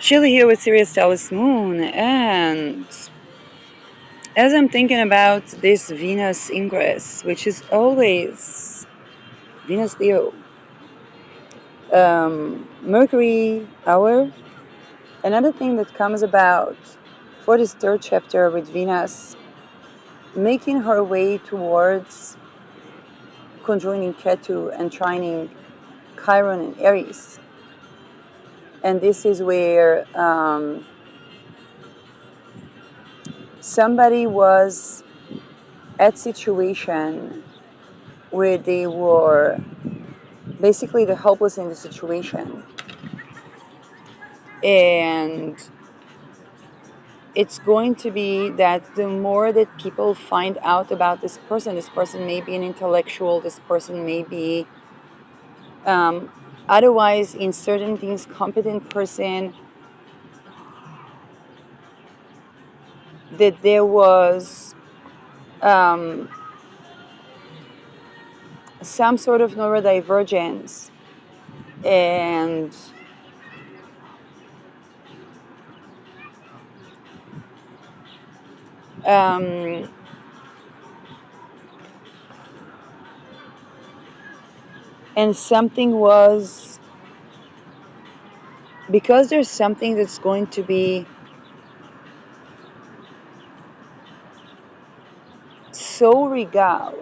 Sheila here with Sirius Taurus Moon, and as I'm thinking about this Venus ingress, which is always Venus Leo, Mercury hour, another thing that comes about for this third chapter with Venus making her way towards conjoining Ketu and trining Chiron and Aries. And this is where somebody was at situation where they were basically the helpless in the situation, and it's going to be that the more that people find out about this person may be an intellectual, this person may be otherwise in certain things competent person, that there was some sort of neurodivergence, and um, and something was, because there's something that's going to be so regal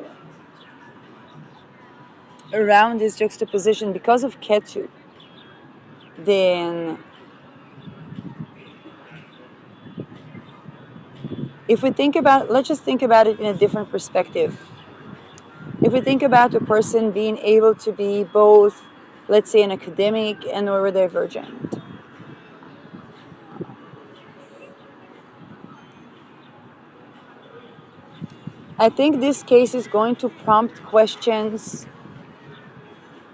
around this juxtaposition because of Ketu, then if we think about, let's just think about it in a different perspective. If we think about a person being able to be both, let's say, an academic and neurodivergent, I think this case is going to prompt questions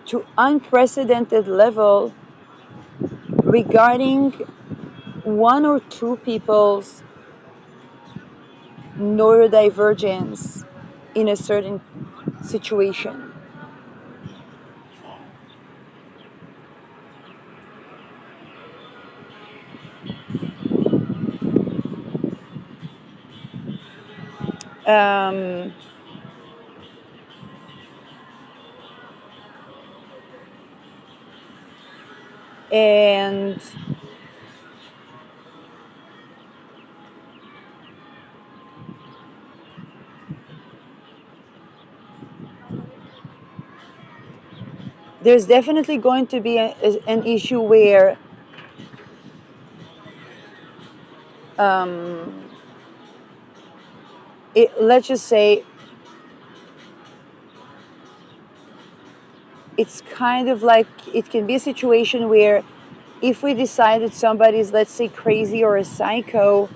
to unprecedented level regarding one or two people's neurodivergence in a certain situation. Um, and there's definitely going to be an issue where um, let's just say it's kind of like it can be a situation where if we decide that somebody's, let's say, crazy or a psycho,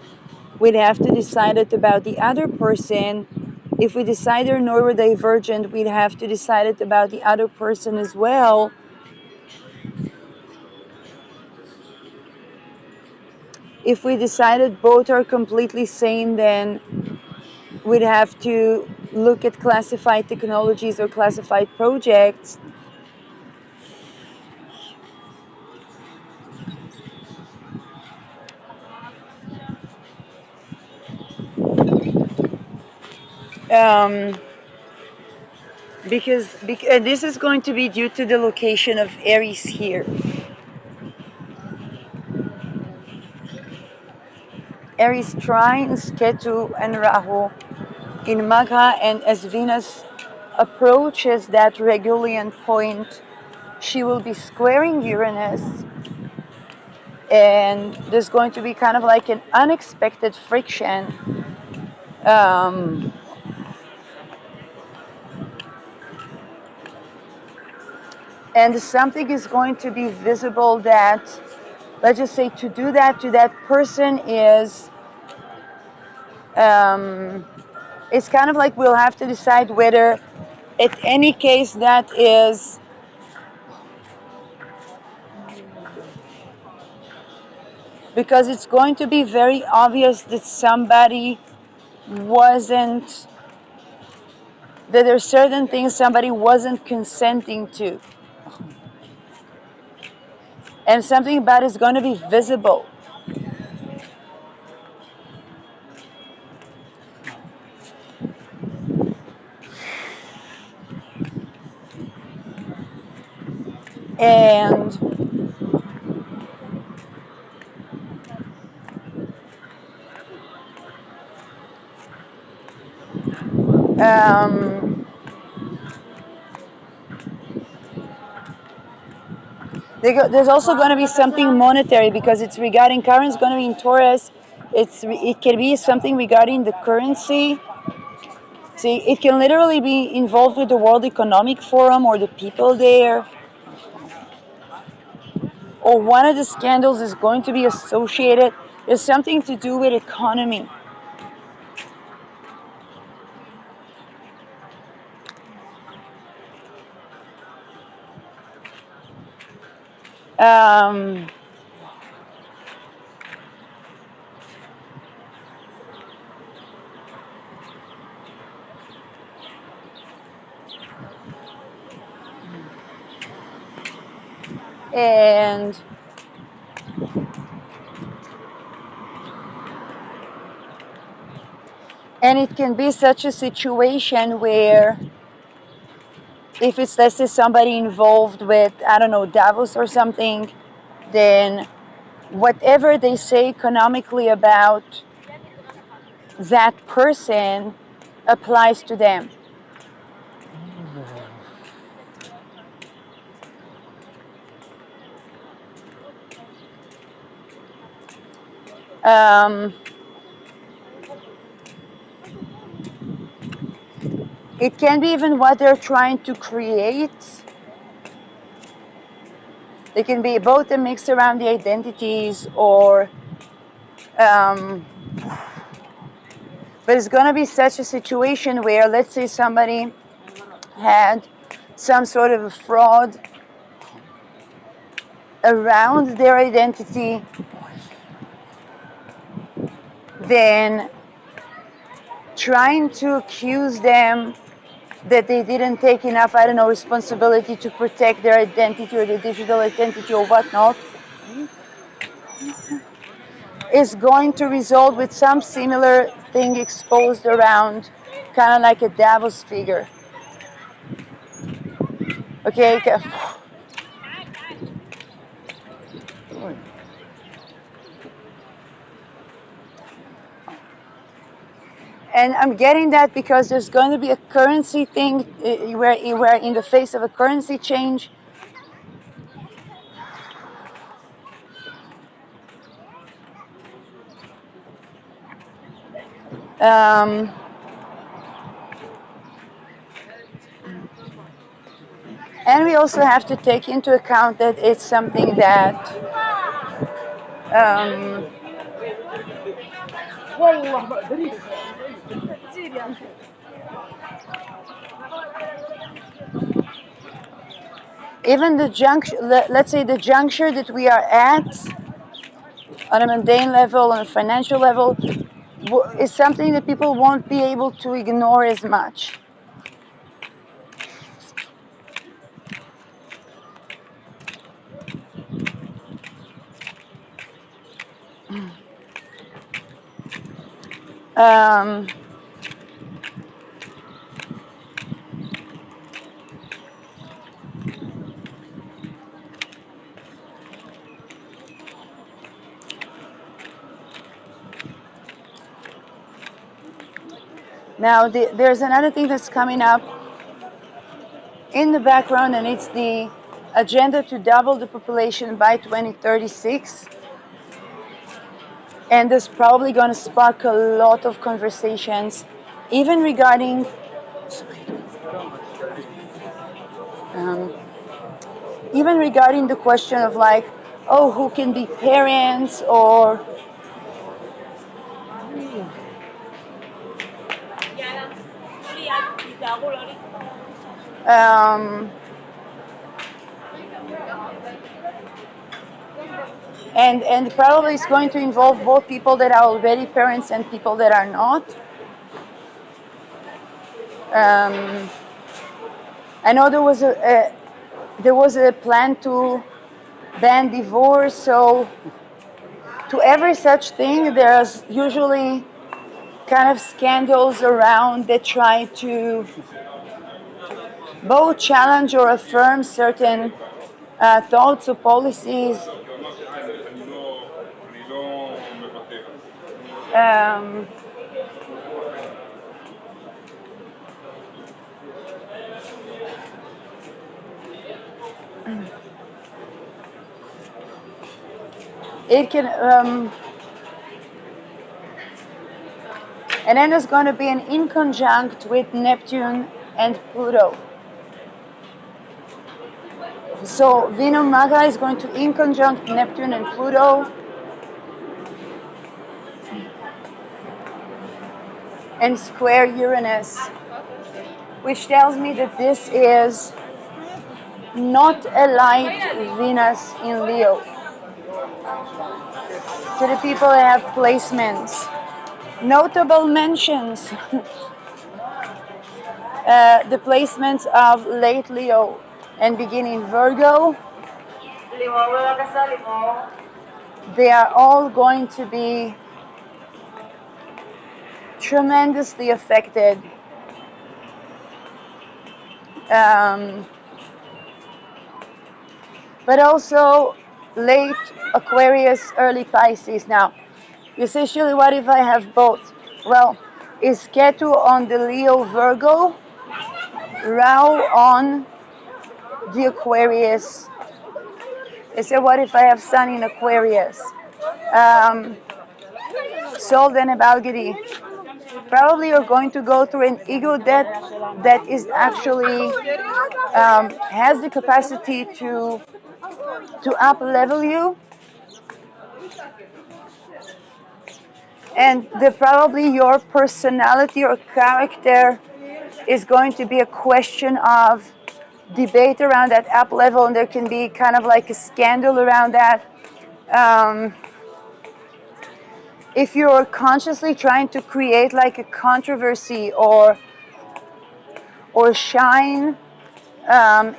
we'd have to decide it about the other person. If we decide they're neurodivergent, we'd have to decide it about the other person as well. If we decided both are completely sane, then we'd have to look at classified technologies or classified projects. Um, because this is going to be due to the location of Aries here. Aries trines Ketu and Rahu in Magha, and as Venus approaches that Regulian point, she will be squaring Uranus, and there's going to be kind of like an unexpected friction. Um, and something is going to be visible that, let's just say, to do that to that person is, it's kind of like we'll have to decide whether, at any case, that is because it's going to be very obvious that somebody wasn't, that there's certain things somebody wasn't consenting to. and something about it's going to be visible. And um, there's also going to be something monetary because it's regarding current. It's going to be in Taurus. It can be something regarding the currency. See, it can literally be involved with the World Economic Forum or the people there. Or one of the scandals is going to be associated. There's something to do with economy. Um, and and it can be such a situation where if it's, let's say, somebody involved with, I don't know, Davos or something, then whatever they say economically about that person applies to them. Um, it can be even what they're trying to create. They can be both a mix around the identities or um, but it's going to be such a situation where, let's say, somebody had some sort of a fraud around their identity, then trying to accuse them that they didn't take enough, I don't know, responsibility to protect their identity or their digital identity or whatnot, is going to result with some similar thing exposed around, kind of like a Davos figure. Okay. And I'm getting that because there's going to be a currency thing where we're in the face of a currency change. Um, and we also have to take into account that it's something that um, even the juncture, let's say the juncture that we are at on a mundane level, on a financial level, is something that people won't be able to ignore as much. Um, Now, there's another thing that's coming up in the background, and it's the agenda to double the population by 2036. And this probably going to spark a lot of conversations, even regarding um, even regarding the question of like, oh, who can be parents or um, and probably it's going to involve both people that are already parents and people that are not. I know there was a plan to then divorce. So to every such thing, there's usually kind of scandals around that try to both challenge or affirm certain thoughts or policies. Um, it can, and then there's going to be an inconjunct with Neptune and Pluto. So Venu Maga is going to inconjunct Neptune and Pluto, and square Uranus, which tells me that this is not a light Venus in Leo. To the people that have placements, notable mentions, the placements of late Leo and beginning Virgo, they are all going to be tremendously affected. But also late Aquarius, early Pisces. Now, you say, Shirley, what if I have both? Well, is Ketu on the Leo Virgo, Rahu on the Aquarius? I said, what if I have Sun in Aquarius? Sol then Balgadi. Probably you're going to go through an ego that is actually has the capacity to up level you, and probably your personality or character is going to be a question of debate around that up level, and there can be kind of like a scandal around that. If you're consciously trying to create like a controversy or shine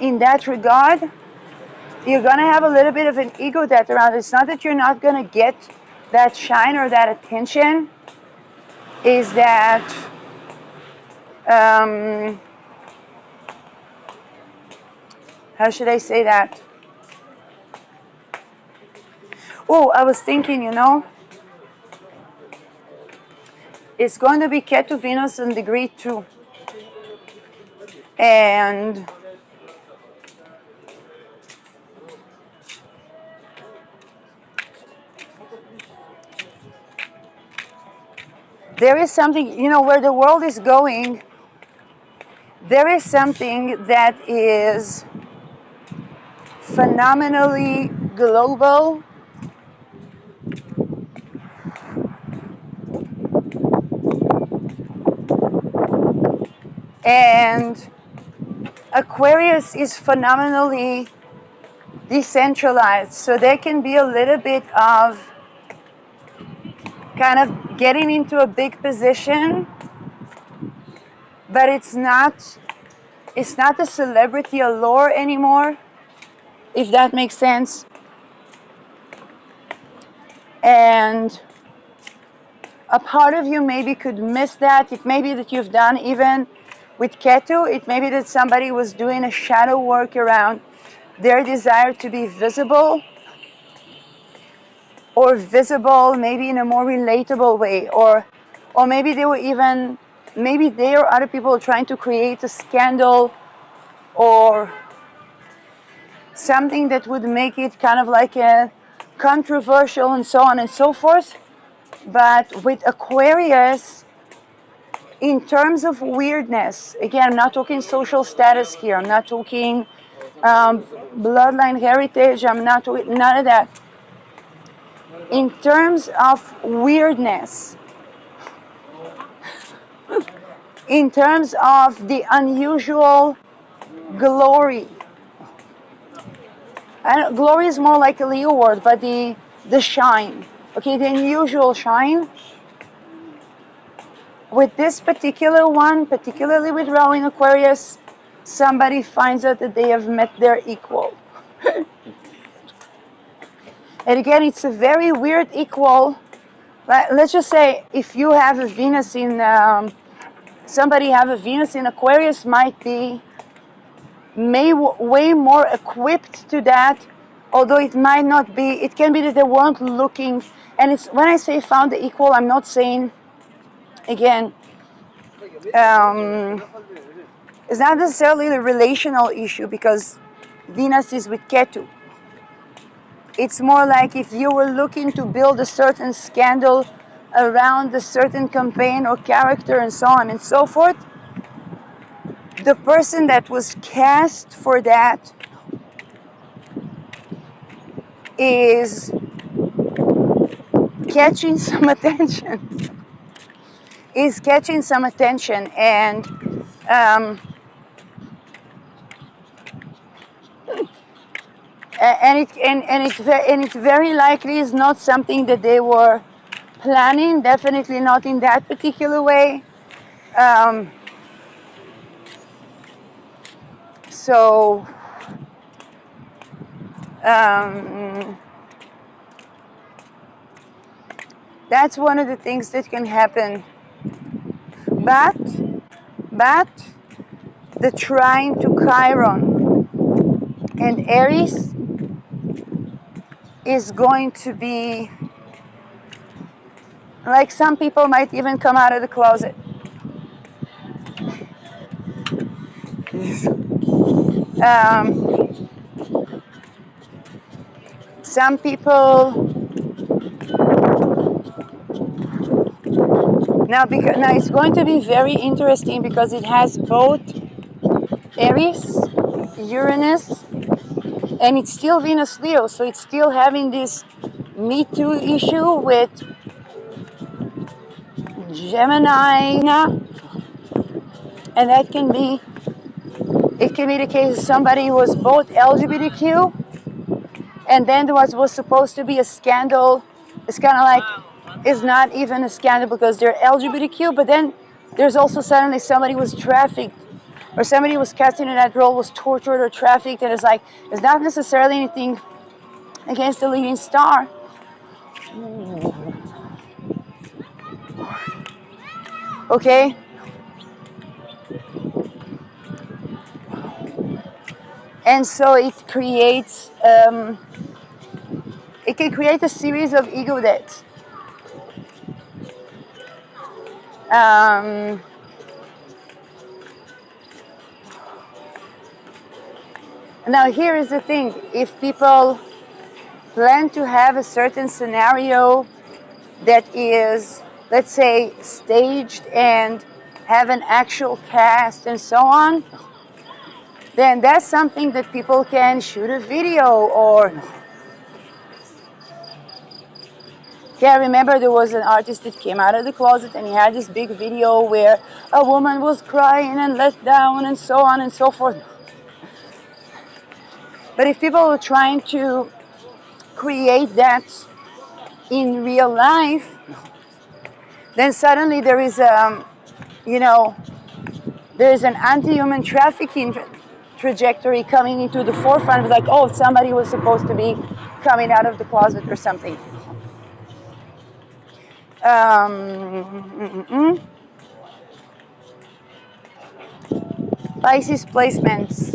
in that regard, you're going to have a little bit of an ego death around it. It's not that you're not going to get that shine or that attention, is that how should I say that? Oh, I was thinking, it's going to be Ketu Venus in degree 2. And there is something, where the world is going, there is something that is phenomenally global and Aquarius is phenomenally decentralized, so there can be a little bit of kind of getting into a big position, but it's not a celebrity allure anymore, if that makes sense. And a part of you maybe could miss that. It may be that you've done, even with Ketu, it may be that somebody was doing a shadow work around their desire to be visible, or visible maybe in a more relatable way, or maybe they were even, maybe they or other people are trying to create a scandal or something that would make it kind of like a controversial and so on and so forth. But with Aquarius, in terms of weirdness, again, I'm not talking social status here, I'm not talking bloodline heritage, I'm not talking none of that. In terms of weirdness, in terms of the unusual glory, and glory is more like a Leo word, but the shine, okay, the unusual shine, with this particular one, particularly with Rahu in Aquarius, somebody finds out that they have met their equal. And again, it's a very weird equal. Let's just say if you have a Venus in, somebody have a Venus in Aquarius might be way more equipped to that, although it might not be. It can be that they weren't looking. And it's when I say found the equal, I'm not saying, again, it's not necessarily a relational issue because Venus is with Ketu. It's more like if you were looking to build a certain scandal around a certain campaign or character and so on and so forth, the person that was cast for that is catching some attention. Is catching some attention, and um, and it very likely is not something that they were planning. Definitely not in that particular way. Um, so um, that's one of the things that can happen. But the trine to Chiron and Aries is going to be like some people might even come out of the closet. Um, some people now it's going to be very interesting because it has both Aries, Uranus, and it's still Venus Leo, so it's still having this Me Too issue with Gemini, and that can be the case somebody who was both LGBTQ and then there was supposed to be a scandal. It's kind of like it's not even a scandal because they're LGBTQ, but then there's also suddenly somebody was trafficked or somebody was cast into that role was tortured or trafficked, and it's like it's not necessarily anything against the leading star. Okay, and so it creates it can create a series of ego deaths. Um, now here is the thing: if people plan to have a certain scenario that is, let's say, staged and have an actual cast and so on, then that's something that people can shoot a video or. Yeah, I remember there was an artist that came out of the closet and he had this big video where a woman was crying and let down and so on and so forth. But if people are trying to create that in real life, then suddenly there is there is an anti-human trafficking trajectory coming into the forefront of like, oh, somebody was supposed to be coming out of the closet or something. Pisces placements.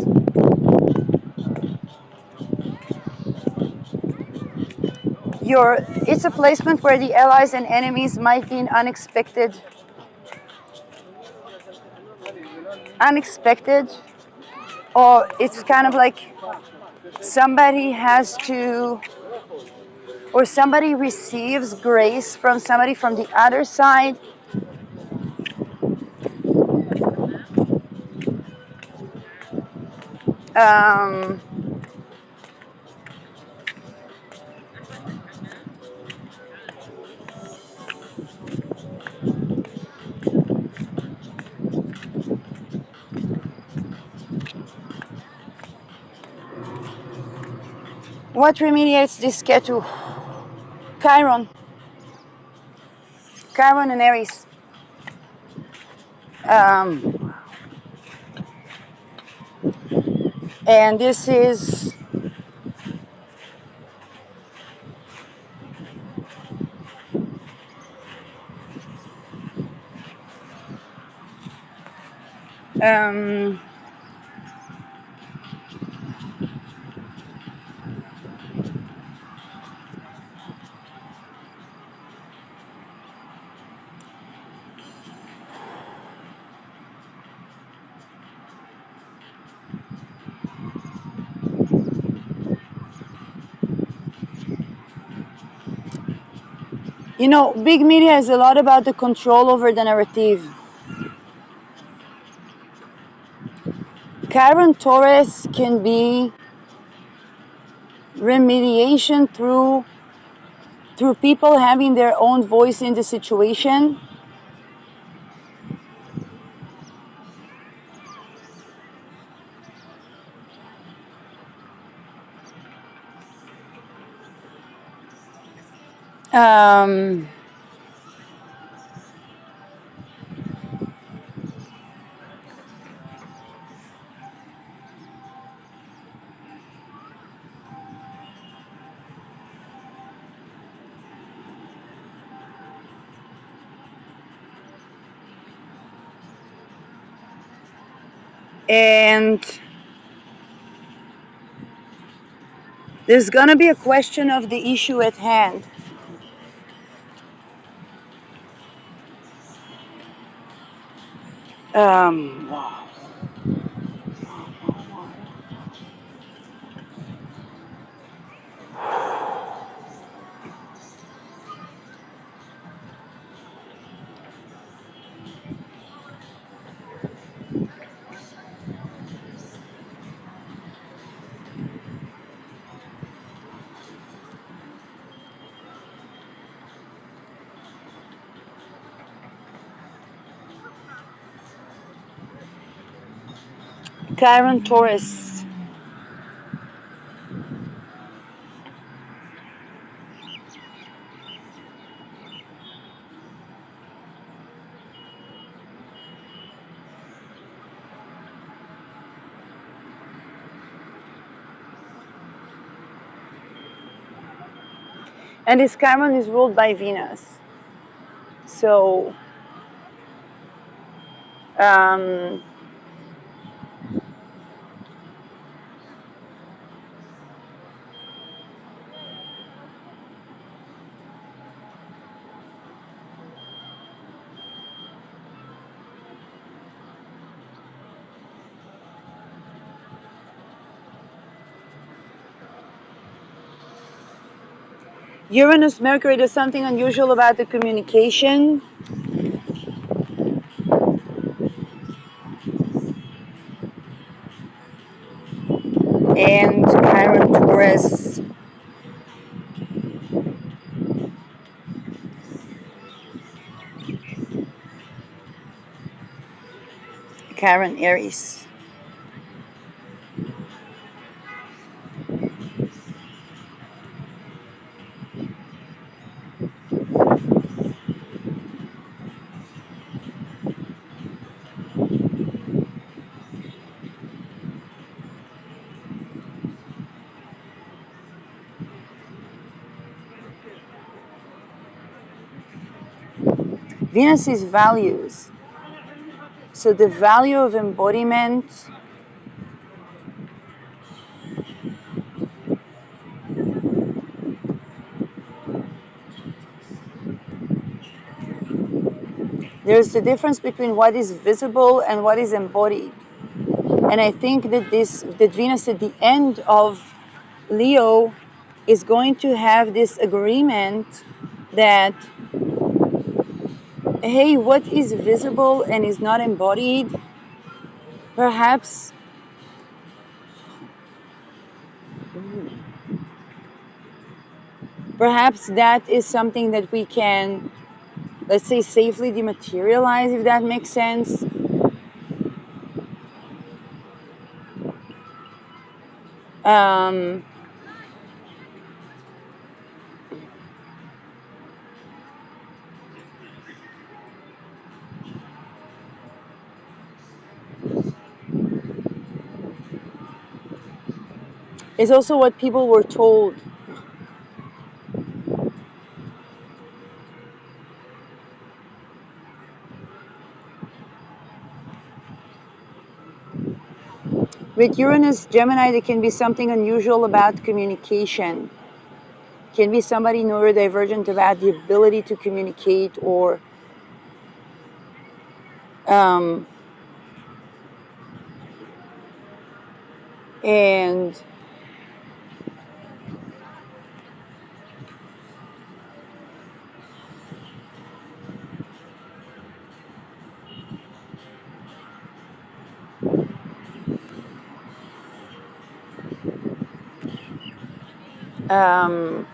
It's a placement where the allies and enemies might be in unexpected, or it's kind of like somebody has to, or somebody receives grace from somebody from the other side. Um, what remediates this Ketu? Chiron. Chiron and Aries. And this is Um, big media is a lot about the control over the narrative. Karen Torres can be remediation through people having their own voice in the situation. Um, and there's going to be a question of the issue at hand. Wow. Karen Torres. And this Chiron is ruled by Venus. So, um, Uranus, Mercury, there's something unusual about the communication. And Chiron Taurus, Chiron Aries. Venus is values. So the value of embodiment, there's the difference between what is visible and what is embodied. And I think that Venus at the end of Leo is going to have this agreement that, hey, what is visible and is not embodied, perhaps that is something that we can, let's say, safely dematerialize, if that makes sense. Um, it's also what people were told. With Uranus, Gemini, there can be something unusual about communication. Can be somebody neurodivergent about the ability to communicate, or um, and um,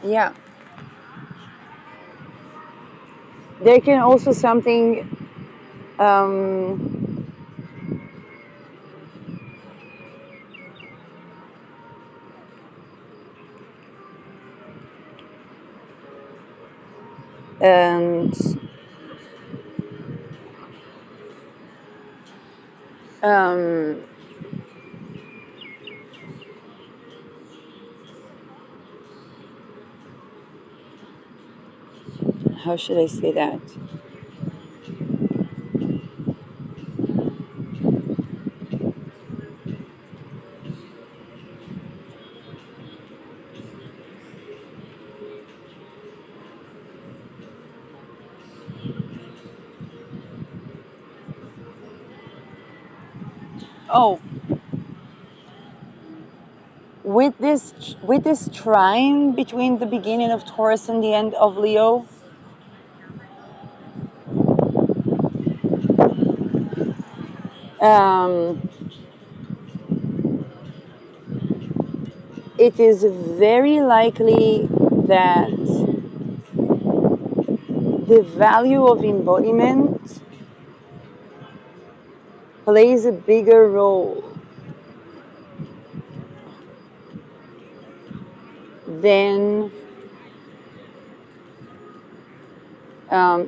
yeah, there can also something um, and um, how should I say that? Oh, with this trine between the beginning of Taurus and the end of Leo, um, it is very likely that the value of embodiment plays a bigger role than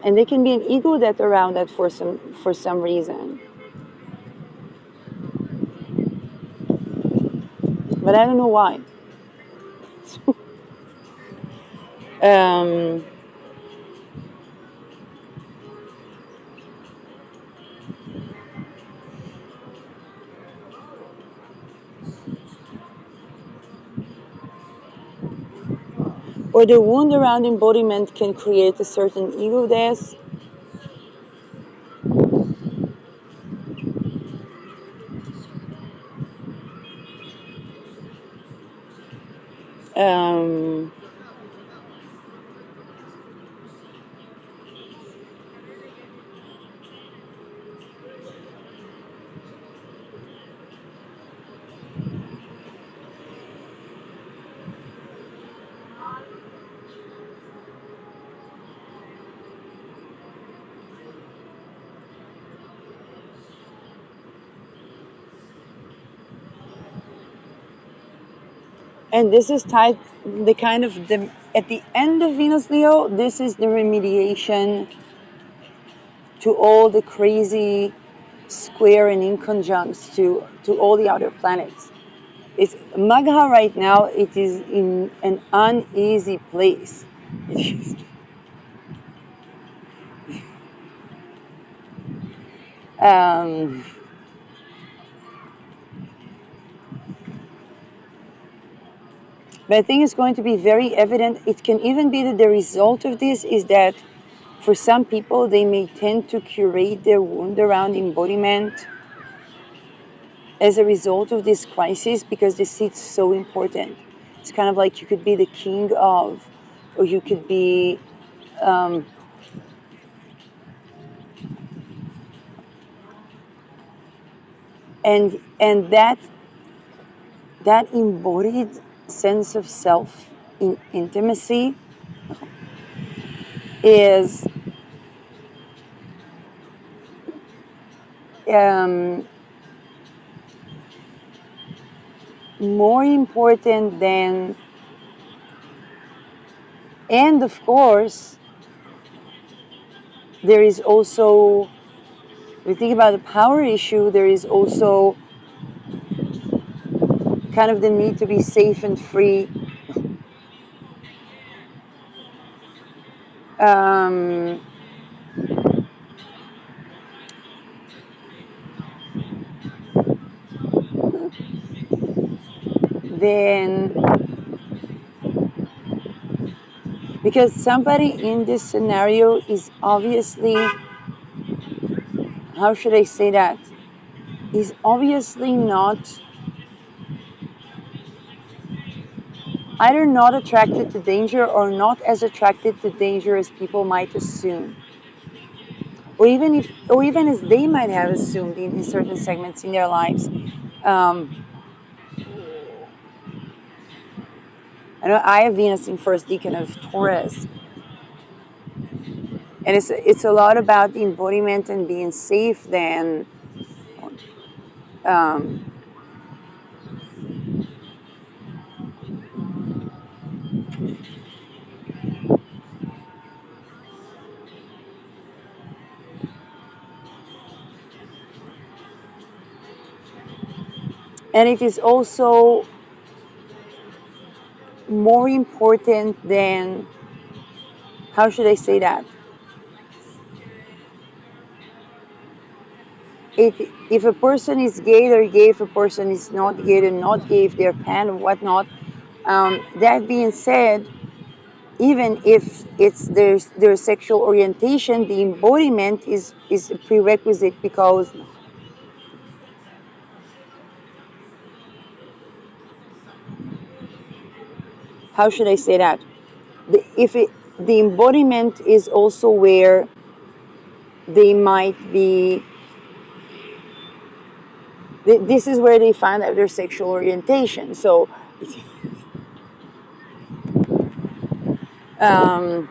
and there can be an ego that around that for some reason, but I don't know why. um, or the wound around embodiment can create a certain ego death. Um, and this is tied the kind of the at the end of Venus Leo. This is the remediation to all the crazy square and inconjuncts to all the other planets. It's Magha right now. It is in an uneasy place. um, but I think it's going to be very evident. It can even be that the result of this is that for some people they may tend to curate their wound around embodiment as a result of this crisis, because they see it's so important. It's kind of like you could be the king of, or you could be, um, and that embodied sense of self in intimacy is um, more important than, and of course, there is also, if we think about the power issue, there is also kind of the need to be safe and free Um, then, because somebody in this scenario is obviously, how should I say that? Is obviously not, either not attracted to danger or not as attracted to danger as people might assume, or even as they might have assumed in certain segments in their lives. Um, I know I have Venus in first decan of Taurus, and it's a lot about the embodiment and being safe. Then, um, and it is also more important than, how should I say that? If a person is gay, they're gay. If a person is not gay, they're not gay. If they're pan or whatnot. That being said, even if it's their sexual orientation, the embodiment is a prerequisite, because how should I say that? The embodiment is also where they might be. This is where they find out their sexual orientation. So, um,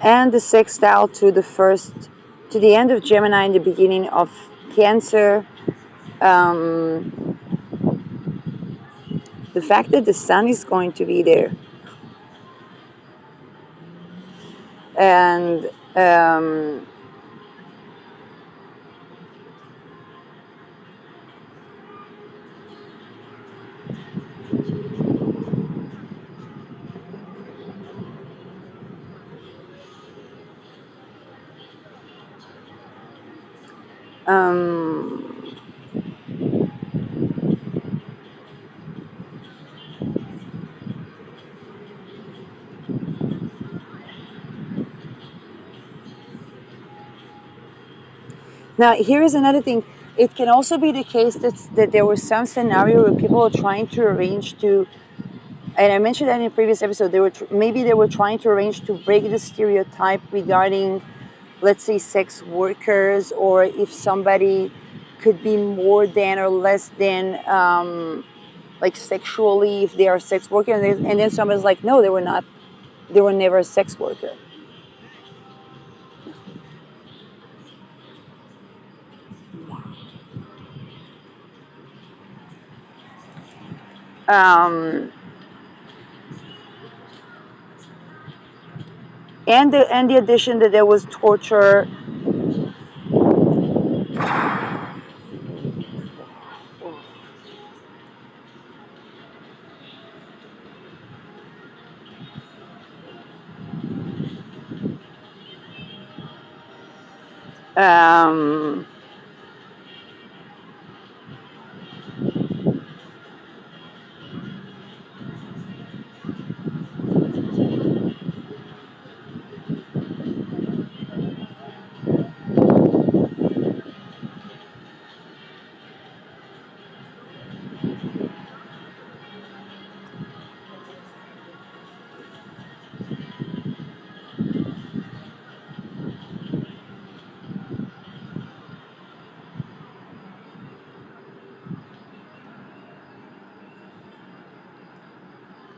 and the sextile to the end of Gemini and the beginning of Cancer. Um, the fact that the sun is going to be there, and um, now here is another thing. It can also be the case that there was some scenario where people are trying to arrange to, and I mentioned that in a previous episode, maybe they were trying to arrange to break the stereotype regarding, let's say, sex workers, or if somebody could be more than or less than, like sexually, if they are a sex worker, and then somebody's like, no, they were not, they were never a sex worker. Um, and the addition that there was torture. Um,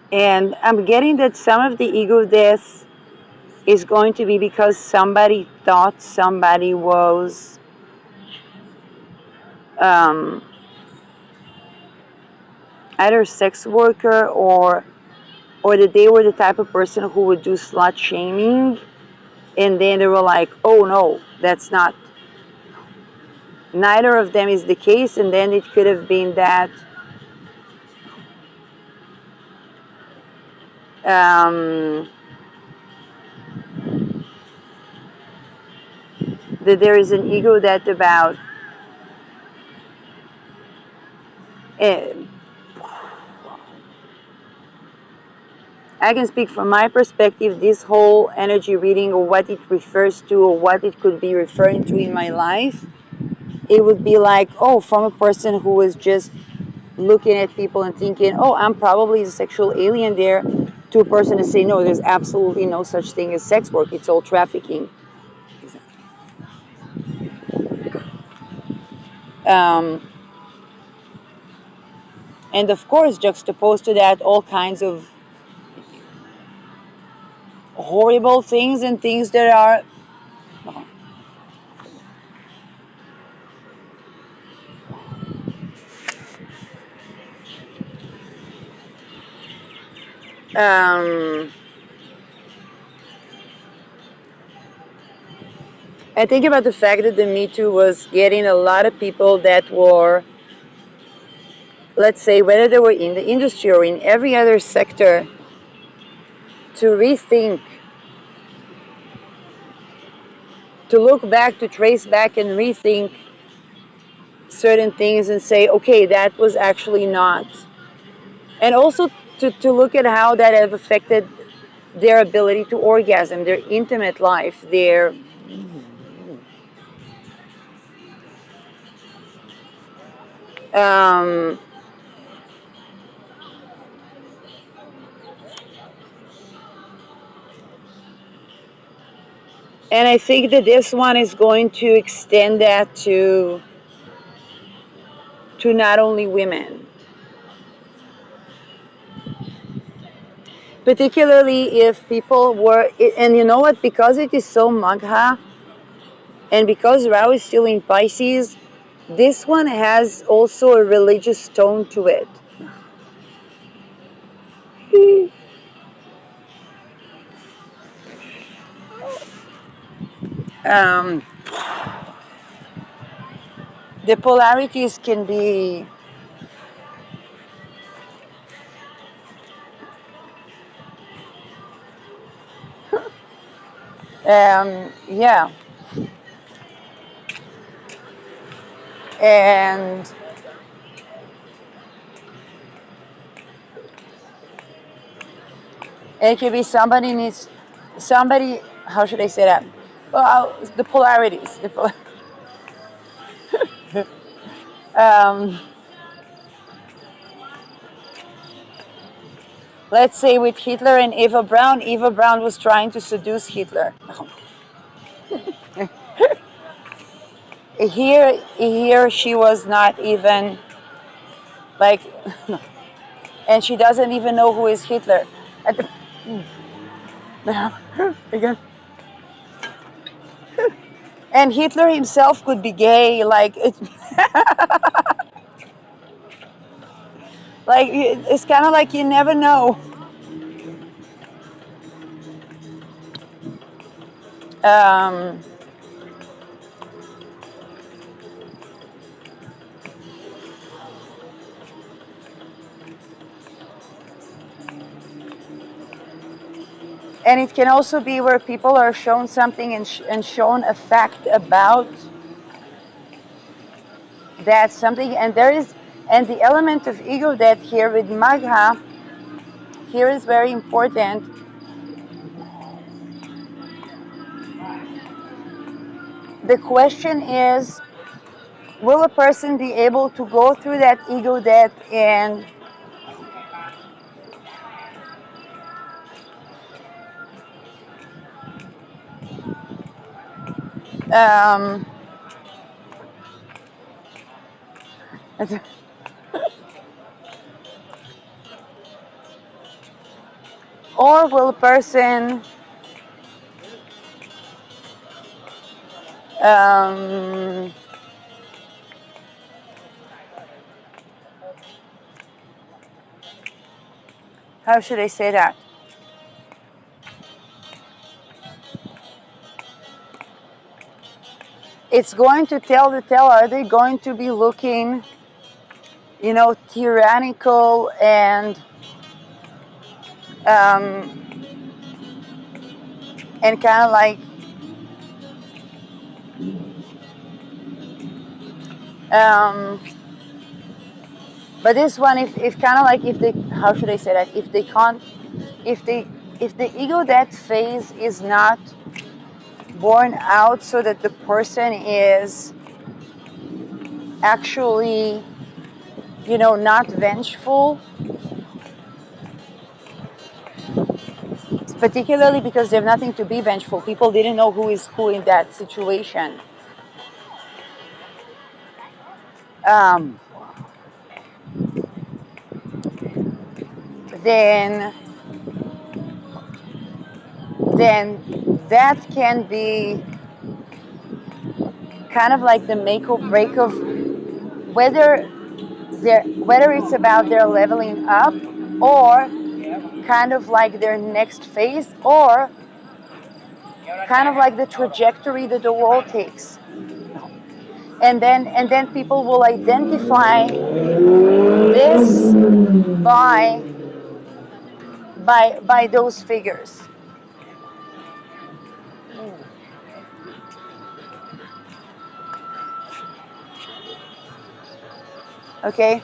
and I'm getting that some of the ego death is going to be because somebody thought somebody was, um, either a sex worker, or that they were the type of person who would do slut shaming. And then they were like, oh no, that's not, neither of them is the case. And then it could have been um, that there is an ego that about, uh, I can speak from my perspective, this whole energy reading or what it refers to or what it could be referring to in my life, it would be like, oh, from a person who was just looking at people and thinking, oh, I'm probably a sexual alien there, to a person to say, no, there's absolutely no such thing as sex work. It's all trafficking. Um, and of course, juxtaposed to that, all kinds of horrible things and things that are. Um, I think about the fact that the Me Too was getting a lot of people that were, let's say, whether they were in the industry or in every other sector, to rethink, to look back, to trace back and rethink certain things and say, okay, that was actually not. And also to look at how that have affected their ability to orgasm, their intimate life, their. Um, and I think that this one is going to extend that to not only women, particularly if people were, and you know what, because it is so magha, and because Rao is still in Pisces, this one has also a religious tone to it. Um, the polarities can be, yeah, and it could be somebody needs, somebody, how should I say that? Well, the polarities. Um, let's say with Hitler and Eva Braun was trying to seduce Hitler. Here she was not even like, and she doesn't even know who is Hitler. Again. And Hitler himself could be gay, like like it's kind of like you never know. Um, and it can also be where people are shown something and shown a fact about that something, and there is, and the element of ego that here with Magha here is very important. The question is, will a person be able to go through that ego death and um, or will a person um, how should I say that? it's going to tell the tale. Are they going to be looking, tyrannical um, and kind of like um, but this one, if kind of like, if they, how should I say that, if they can't, if they, if the ego death phase is not born out, so that the person is actually, not vengeful, particularly because they have nothing to be vengeful. People didn't know who is who in that situation. Um, then that can be kind of like the make or break of whether whether it's about their leveling up, or kind of like their next phase, or kind of like the trajectory that the world takes. And then people will identify this by those figures. Okay.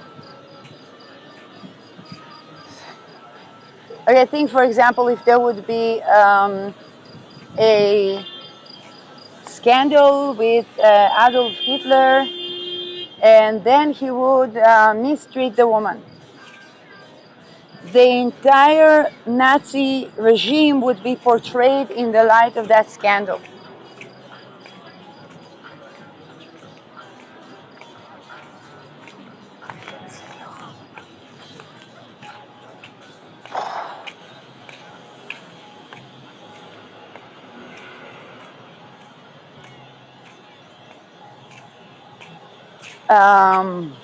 Okay, I think, for example, if there would be a scandal with Adolf Hitler, and then he would mistreat the woman, the entire Nazi regime would be portrayed in the light of that scandal. Um,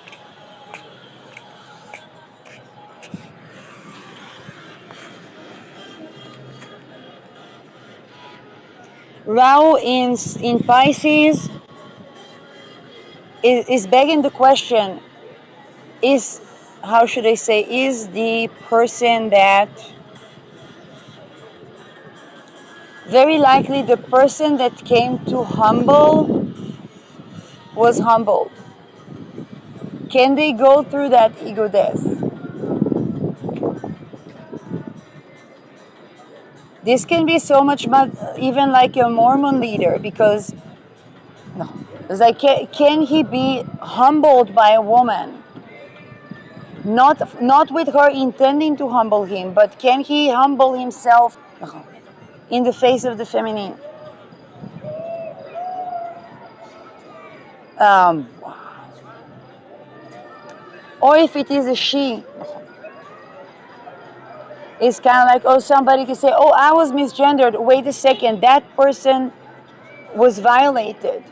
Rahu in Pisces is begging the question: is, how should I say, is the person that, very likely the person that came to humble was humbled. Can they go through that ego death? This can be so much more, even like a Mormon leader, because no, it's like, can he be humbled by a woman? Not with her intending to humble him, but can he humble himself in the face of the feminine? Um, or if it is a she, it's kind of like, oh, somebody can say, oh, I was misgendered. Wait a second, that person was violated.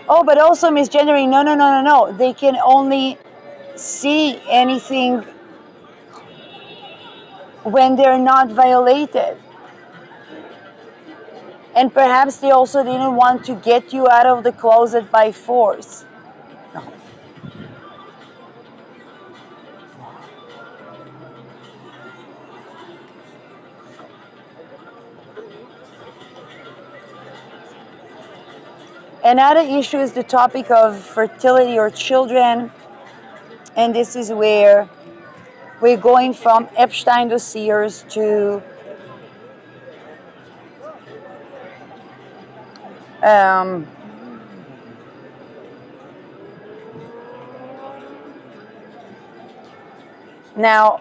Oh, but also misgendering. No, no, no, no, no. They can only see anything when they're not violated. And perhaps they also didn't want to get you out of the closet by force. Another issue is the topic of fertility or children. And this is where we're going from Epstein dossiers to um, now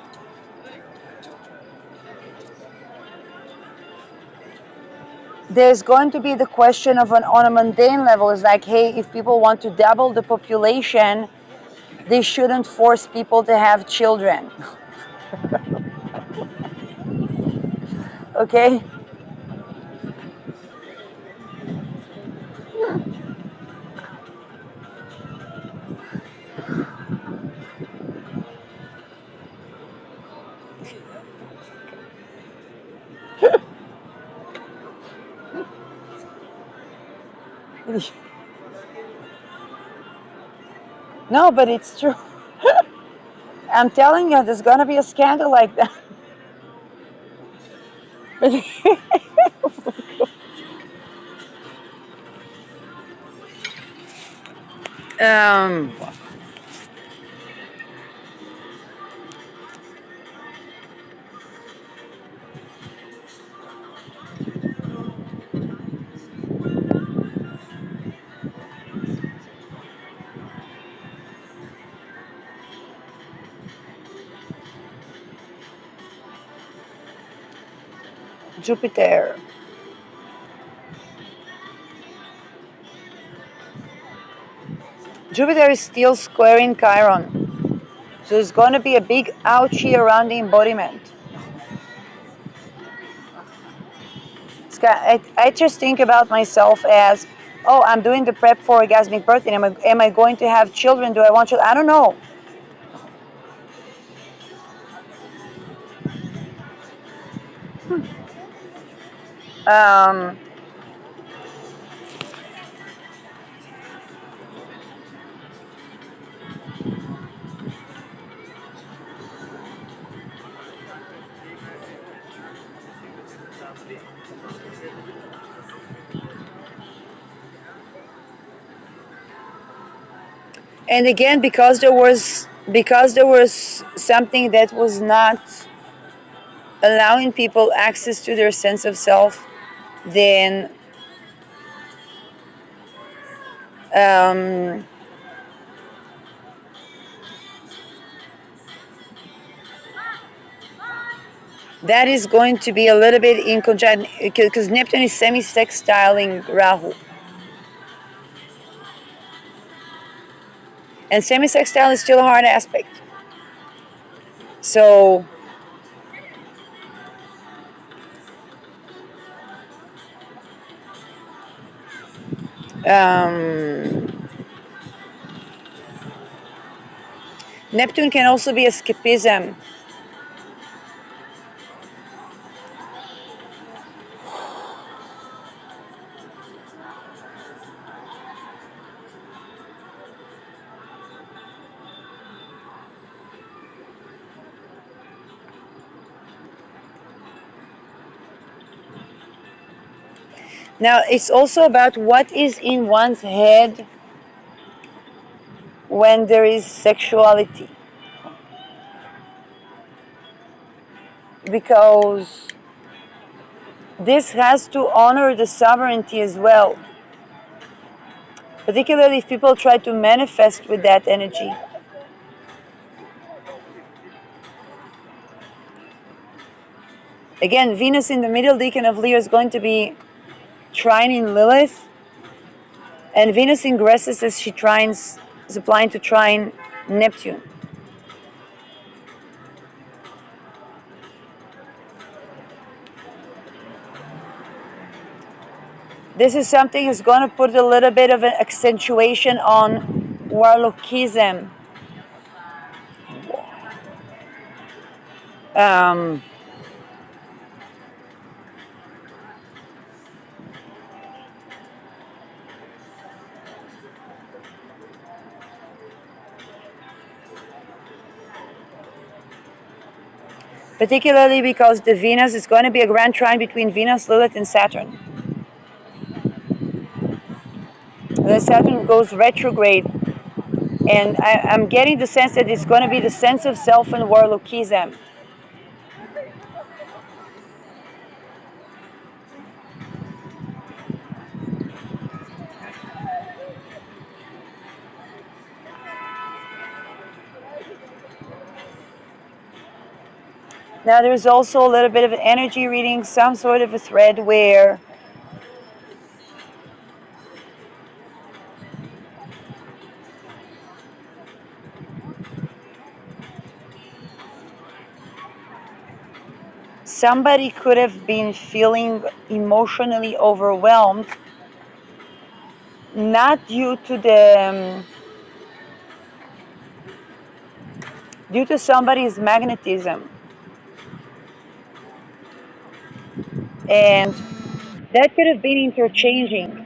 there's going to be the question of on a mundane level. It's like, hey, if people want to double the population, they shouldn't force people to have children. Okay? No, but it's true. I'm telling you, there's gonna be a scandal like that. um, Jupiter. Jupiter is still squaring Chiron. So it's going to be a big ouchie around the embodiment. I just think about myself as, oh, I'm doing the prep for orgasmic birth. And am I going to have children? Do I want children? I don't know. Um, and again, because there was something that was not allowing people access to their sense of self, then um, that is going to be a little bit in conjunction because Neptune is semi-sextiling Rahu, and semi-sextile is still a hard aspect. So um, Neptune can also be escapism. Now it's also about what is in one's head when there is sexuality, because this has to honor the sovereignty as well, particularly if people try to manifest with that energy. Again, Venus in the middle decan of Leo is going to be trining Lilith, and Venus ingresses as she trines, is applying to trine Neptune. This is something that's going to put a little bit of an accentuation on warlockism. Um, Particularly because the Venus is going to be a grand trine between Venus, Lilith, and Saturn. The Saturn goes retrograde, and I'm getting the sense that it's going to be the sense of self and warlockism. Now there's also a little bit of an energy reading, some sort of a thread where somebody could have been feeling emotionally overwhelmed, not due to somebody's magnetism, and that could have been interchanging.